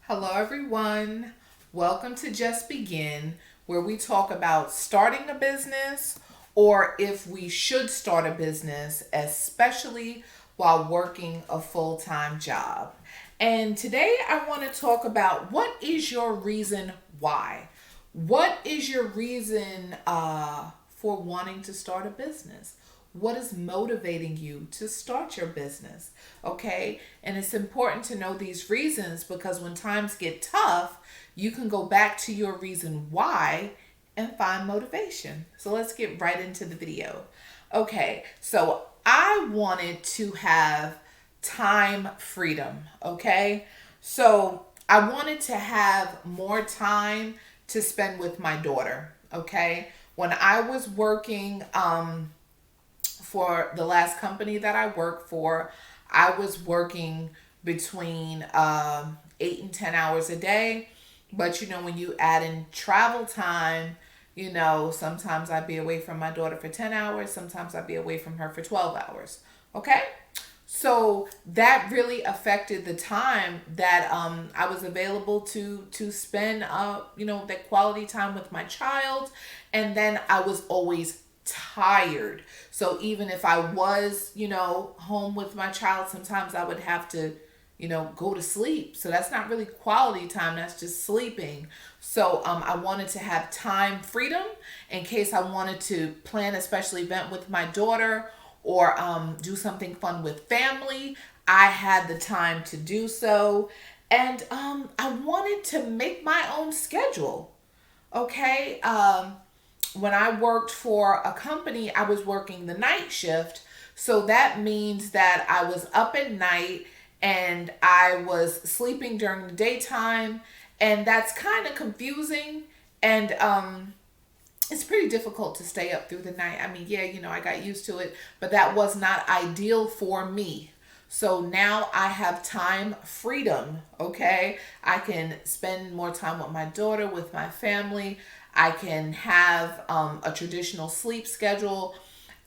Hello, everyone. Welcome to Just Begin, where we talk about starting a business or if we should start a business, especially while working a full time job. And today I want to talk about what is your reason why? What is your reason for wanting to start a business? What is motivating you to start your business? Okay. And it's important to know these reasons because when times get tough, you can go back to your reason why and find motivation. So let's get right into the video. Okay. So I wanted to have time freedom. Okay. So I wanted to have more time to spend with my daughter. Okay. When I was working, for the last company that I worked for, I was working between 8 and 10 hours a day. But when you add in travel time, sometimes I'd be away from my daughter for 10 hours, sometimes I'd be away from her for 12 hours. Okay? So that really affected the time that I was available to spend that quality time with my child, and then I was always tired. So even if I was home with my child, sometimes I would have to go to sleep. So that's not really quality time, that's just sleeping. So I wanted to have time freedom in case I wanted to plan a special event with my daughter or do something fun with family. I had the time to do so. And I wanted to make my own schedule. Okay. When I worked for a company, I was working the night shift. So that means that I was up at night and I was sleeping during the daytime. And that's kind of confusing. And it's pretty difficult to stay up through the night. I mean, yeah, I got used to it, but that was not ideal for me. So now I have time freedom, okay? I can spend more time with my daughter, with my family. I can have a traditional sleep schedule,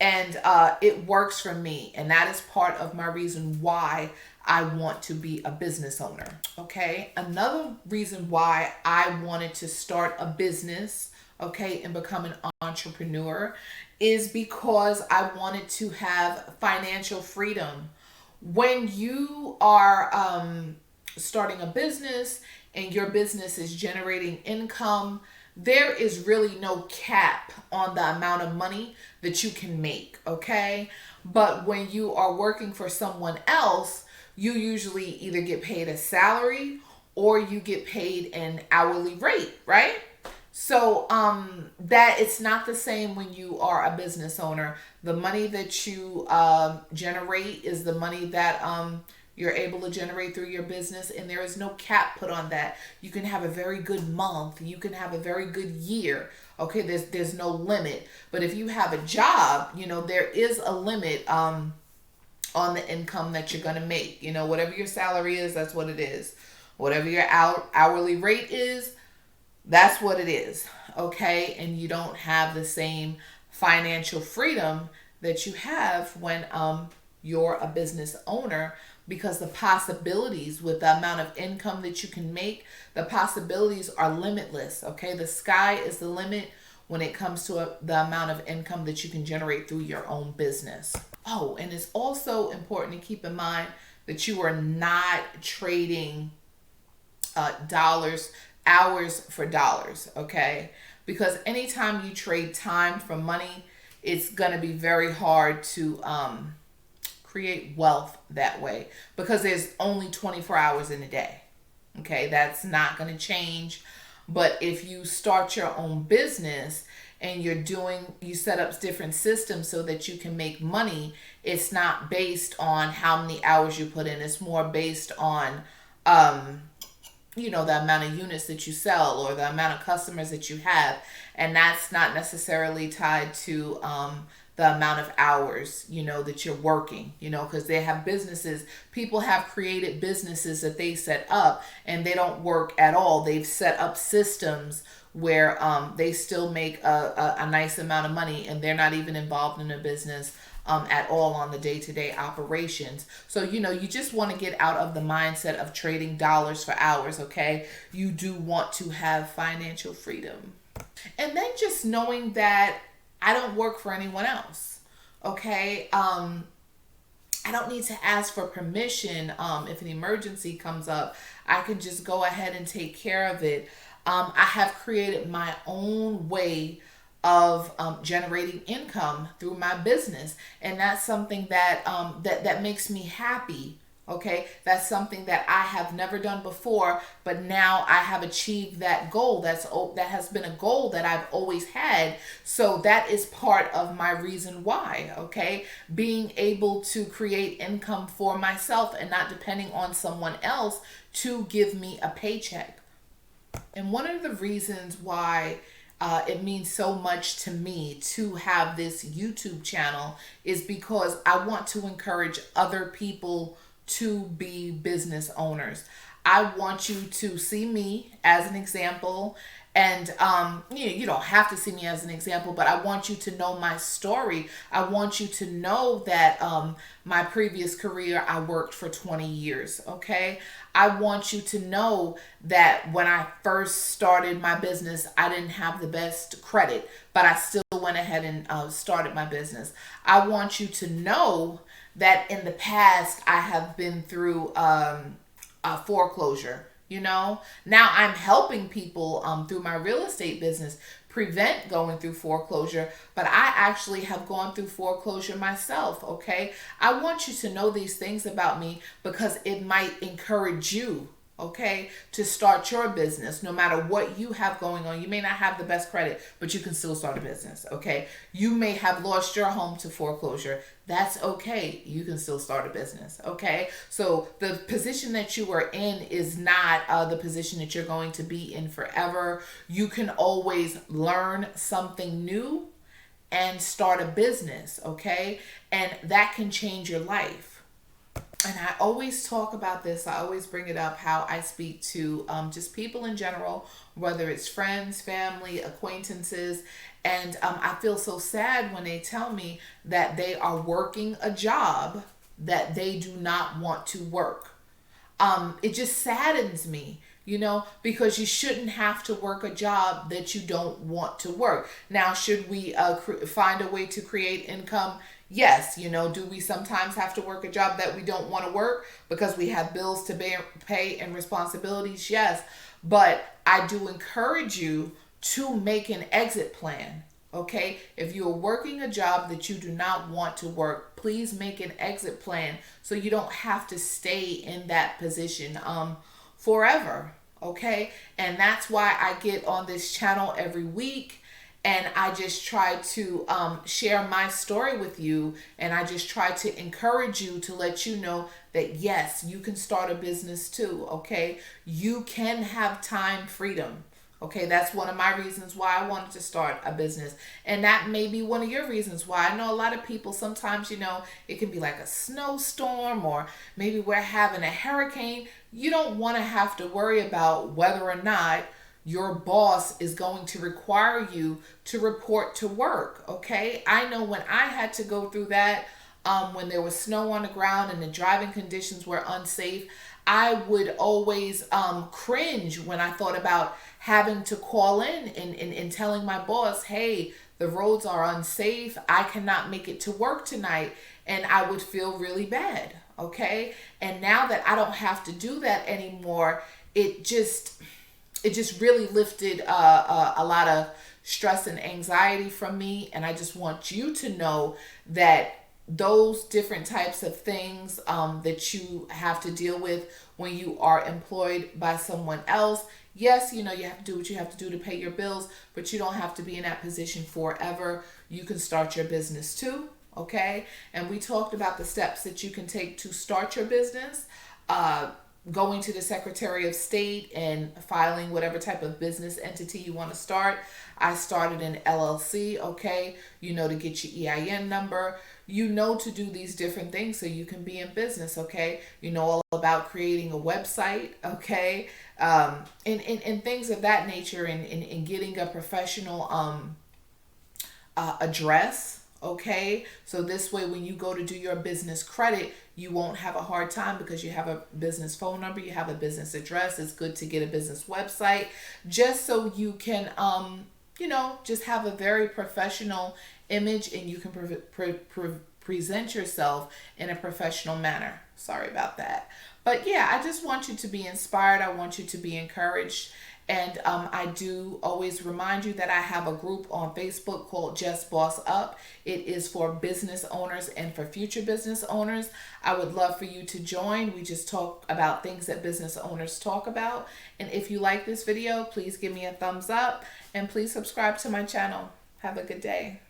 and it works for me. And that is part of my reason why I want to be a business owner, okay? Another reason why I wanted to start a business, okay, and become an entrepreneur is because I wanted to have financial freedom. When you are starting a business and your business is generating income, there is really no cap on the amount of money that you can make, okay? But when you are working for someone else, you usually either get paid a salary or you get paid an hourly rate, right? So that it's not the same when you are a business owner. The money that you generate is the money that you're able to generate through your business, and there is no cap put on that. You can have a very good month, you can have a very good year. Okay, there's no limit. But if you have a job, there is a limit on the income that you're gonna make. Whatever your salary is, that's what it is. Whatever your hourly rate is, that's what it is. Okay, and you don't have the same financial freedom that you have when you're a business owner, because the possibilities with the amount of income that you can make, the possibilities are limitless. Okay, the sky is the limit when it comes to the amount of income that you can generate through your own business. Oh, and it's also important to keep in mind that you are not trading dollars, hours for dollars, okay? Because anytime you trade time for money, it's going to be very hard to create wealth that way because there's only 24 hours in a day. Okay, that's not going to change. But if you start your own business and you set up different systems so that you can make money, it's not based on how many hours you put in. It's more based on, the amount of units that you sell or the amount of customers that you have. And that's not necessarily tied to the amount of hours, that you're working, because they have businesses. People have created businesses that they set up and they don't work at all. They've set up systems where they still make a nice amount of money and they're not even involved in a business at all on the day-to-day operations. So, you just want to get out of the mindset of trading dollars for hours, okay? You do want to have financial freedom. And then just knowing that I don't work for anyone else, okay? I don't need to ask for permission. If an emergency comes up, I can just go ahead and take care of it. I have created my own way of generating income through my business, and that's something that that makes me happy. Okay, that's something that I have never done before, but now I have achieved that goal. That has been a goal that I've always had. So that is part of my reason why. Okay, being able to create income for myself and not depending on someone else to give me a paycheck. And one of the reasons why it means so much to me to have this YouTube channel is because I want to encourage other people to be business owners. I want you to see me as an example. And you don't have to see me as an example, but I want you to know my story. I want you to know that my previous career, I worked for 20 years, okay? I want you to know that when I first started my business, I didn't have the best credit, but I still went ahead and started my business. I want you to know that in the past, I have been through a foreclosure. Now I'm helping people through my real estate business prevent going through foreclosure, but I actually have gone through foreclosure myself. Okay, I want you to know these things about me because it might encourage you, okay, to start your business. No matter what you have going on, you may not have the best credit, but you can still start a business. Okay, you may have lost your home to foreclosure. That's okay. You can still start a business. Okay, so the position that you are in is not the position that you're going to be in forever. You can always learn something new and start a business. Okay, and that can change your life. And I always talk about this. I always bring it up how I speak to just people in general, whether it's friends, family, acquaintances. And I feel so sad when they tell me that they are working a job that they do not want to work. It just saddens me, because you shouldn't have to work a job that you don't want to work. Now, should we find a way to create income? Yes. Do we sometimes have to work a job that we don't want to work because we have bills to pay and responsibilities? Yes. But I do encourage you to make an exit plan. Okay, if you're working a job that you do not want to work, please make an exit plan so you don't have to stay in that position forever. Okay, and that's why I get on this channel every week and I just try to share my story with you, and I just try to encourage you to let you know that yes, you can start a business too. Okay, you can have time freedom. Okay, that's one of my reasons why I wanted to start a business. And that may be one of your reasons why. I know a lot of people sometimes, it can be like a snowstorm or maybe we're having a hurricane. You don't want to have to worry about whether or not your boss is going to require you to report to work. Okay, I know when I had to go through that, when there was snow on the ground and the driving conditions were unsafe, I would always cringe when I thought about having to call in and telling my boss, hey, the roads are unsafe. I cannot make it to work tonight. And I would feel really bad. Okay. And now that I don't have to do that anymore, it just really lifted a lot of stress and anxiety from me. And I just want you to know that those different types of things that you have to deal with when you are employed by someone else. Yes, you have to do what you have to do to pay your bills, but you don't have to be in that position forever. You can start your business too, okay? And we talked about the steps that you can take to start your business. Going to the Secretary of State and filing whatever type of business entity you want to start. I started an LLC, okay? To get your EIN number. To do these different things so you can be in business, okay? All about creating a website, okay? And things of that nature, and getting a professional address, Okay, so this way when you go to do your business credit, you won't have a hard time because you have a business phone number, you have a business address. It's good to get a business website just so you can just have a very professional image, and you can present yourself in a professional manner. Sorry about that. But yeah, I just want you to be inspired. I want you to be encouraged. And I do always remind you that I have a group on Facebook called Just Boss Up. It is for business owners and for future business owners. I would love for you to join. We just talk about things that business owners talk about. And if you like this video, please give me a thumbs up and please subscribe to my channel. Have a good day.